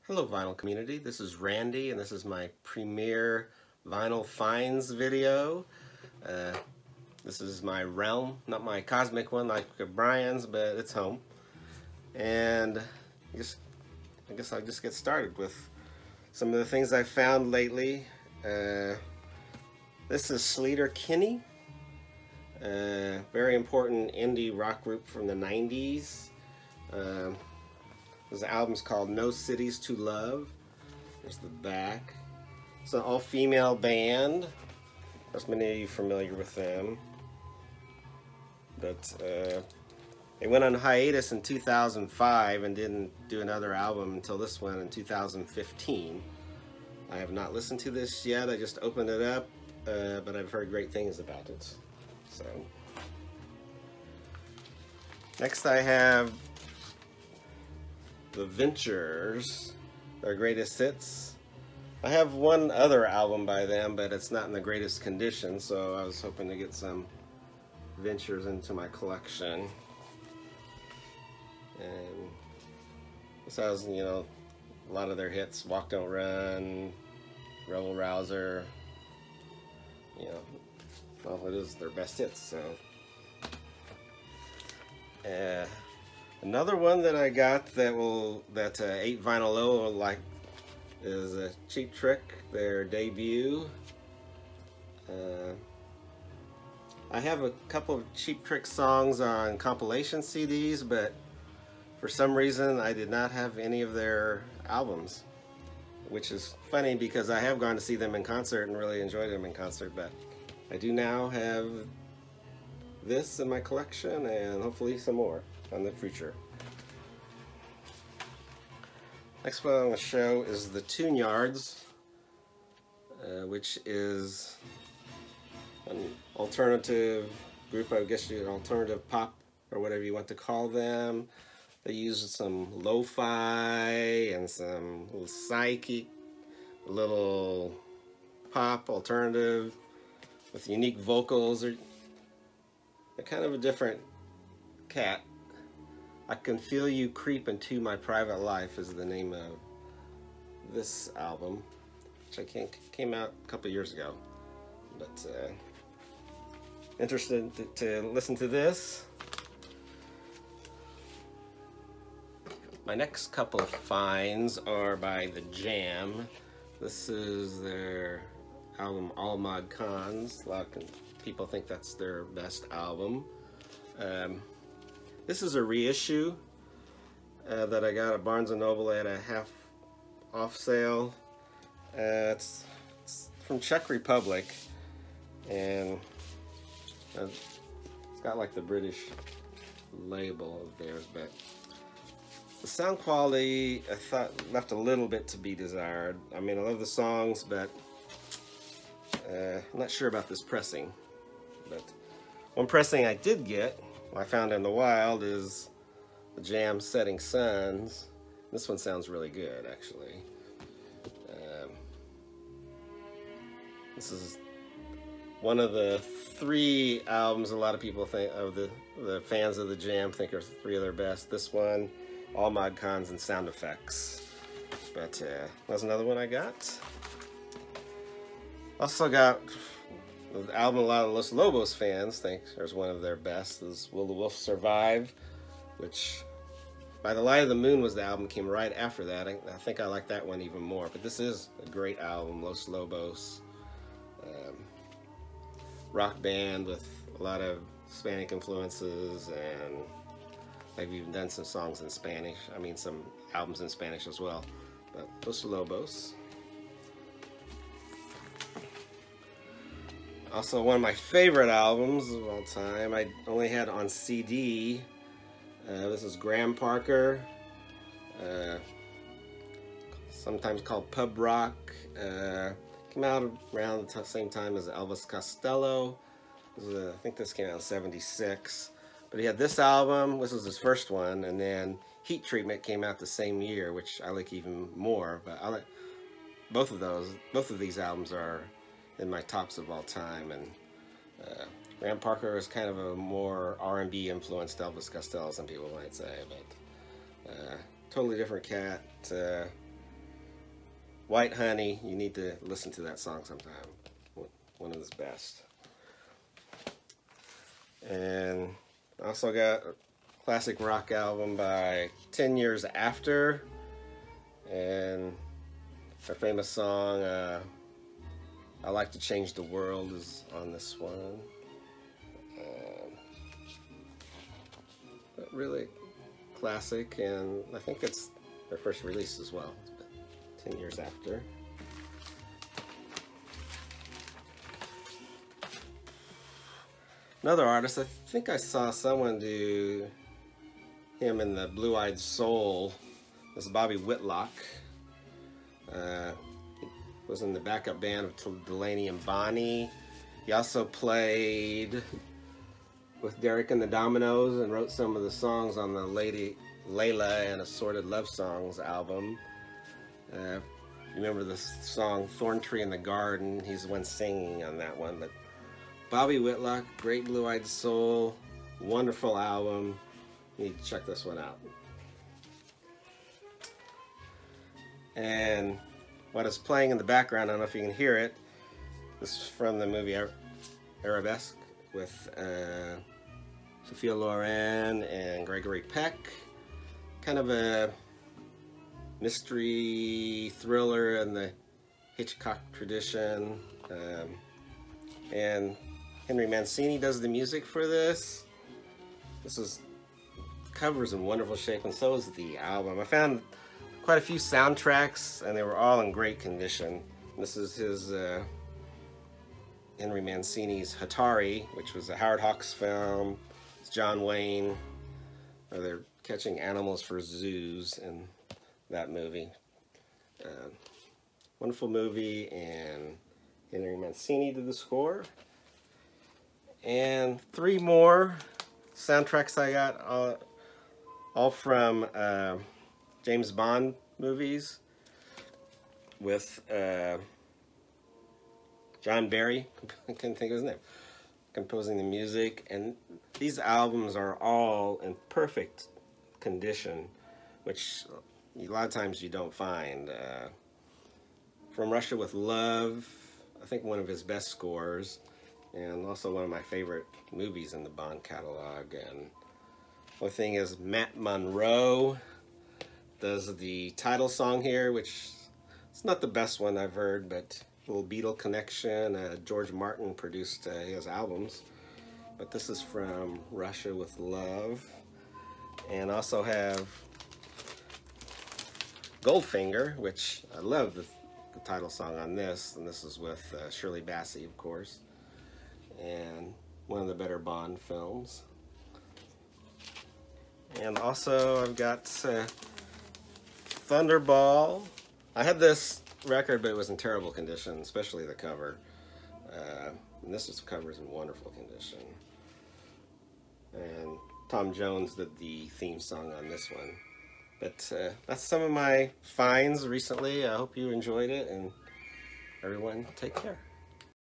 Hello vinyl community, this is Randy and this is my premiere vinyl finds video. This is my realm, not my cosmic one like Brian's, but it's home. And I guess I'll just get started with some of the things I've found lately. This is Sleater-Kinney, very important indie rock group from the 90s. This album's called No Cities to Love. There's the back. It's an all-female band. There's many of you familiar with them. But they went on hiatus in 2005 and didn't do another album until this one in 2015. I have not listened to this yet. I just opened it up, but I've heard great things about it. So next I have The Ventures, their greatest hits. I have one other album by them, but it's not in the greatest condition, so I was hoping to get some Ventures into my collection. And this has, you know, a lot of their hits: Walk Don't Run, Rebel Rouser. You know, well, it is their best hits, so. Another one that I got that 8 Vinyl Low will like is a Cheap Trick, their debut. I have a couple of Cheap Trick songs on compilation CDs, but for some reason I did not have any of their albums, which is funny because I have gone to see them in concert and really enjoyed them in concert, but I do now have this in my collection and hopefully some more in the future. Next one I'm going to show is the Tune-Yards, which is an alternative group, I guess you alternative pop or whatever you want to call them. They use some lo-fi and some little psychic, little pop alternative with unique vocals. They're kind of a different cat. I Can Feel You Creep Into My Private Life is the name of this album, which came out a couple years ago. But interested to listen to this. My next couple of finds are by The Jam. This is their album All Mod Cons. A lot of people think that's their best album. This is a reissue that I got at Barnes & Noble at a half off sale. It's from Czech Republic, and it's got like the British label of theirs, but the sound quality I thought left a little bit to be desired. I mean, I love the songs, but I'm not sure about this pressing. But one pressing I did get, I found in the wild, is the Jam Setting Suns. This one sounds really good, actually. This is one of the 3 albums a lot of people think of, the fans of the Jam think are 3 of their best. This one, All Mod Cons, and Sound Effects. But that's another one I got. Also got the album a lot of Los Lobos fans think is one of their best, is Will the Wolf Survive, which By the Light of the Moon was the album came right after that. I think I like that one even more, but this is a great album. Los Lobos, rock band with a lot of Hispanic influences, and they've even done some songs in Spanish. I mean, some albums in Spanish as well. But Los Lobos. Also, one of my favorite albums of all time, I only had on CD. This is Graham Parker, sometimes called Pub Rock. Came out around the same time as Elvis Costello. I think this came out in '76. But he had this album, this was his first one, and then Heat Treatment came out the same year, which I like even more. But I like both of these albums are in my tops of all time. And Graham Parker is kind of a more R&B influenced Elvis Costello, some people might say, but totally different cat. White Honey, you need to listen to that song sometime. One of his best. And I also got a classic rock album by 10 Years After. And their famous song, I Like to Change the World, is on this one. But really classic, and I think it's their first release as well. 10 Years After. Another artist, I think I saw someone do him in the Blue Eyed Soul. This is Bobby Whitlock. He was in the backup band of Delaney and Bonnie. He also played with Derek and the Dominoes and wrote some of the songs on the Lady Layla and Assorted Love Songs album. Remember the song Thorn Tree in the Garden? He's the one singing on that one. But Bobby Whitlock, great Blue Eyed Soul, wonderful album. You need to check this one out. And what is playing in the background, I don't know if you can hear it, this is from the movie Arabesque with Sophia Loren and Gregory Peck. Kind of a mystery thriller in the Hitchcock tradition. And Henry Mancini does the music for this. This is cover's in wonderful shape, and so is the album. I found quite a few soundtracks, and they were all in great condition. This is his Henry Mancini's Hatari, which was a Howard Hawks film. It's John Wayne. They're catching animals for zoos in that movie. Wonderful movie, and Henry Mancini did the score. And 3 more soundtracks I got, all from James Bond movies with John Barry, I couldn't think of his name, composing the music. And these albums are all in perfect condition, which a lot of times you don't find. From Russia with Love, I think one of his best scores, and also one of my favorite movies in the Bond catalog. And one thing is, Matt Monro does the title song here, which it's not the best one I've heard, but a little Beatle connection. George Martin produced his albums, but this is from Russia with Love. And also have Goldfinger, which I love the title song on this, and this is with Shirley Bassey, of course, and one of the better Bond films. And also I've got Thunderball. I had this record, but it was in terrible condition, especially the cover. And this cover's in wonderful condition. And Tom Jones did the theme song on this one. But that's some of my finds recently. I hope you enjoyed it, and everyone take care.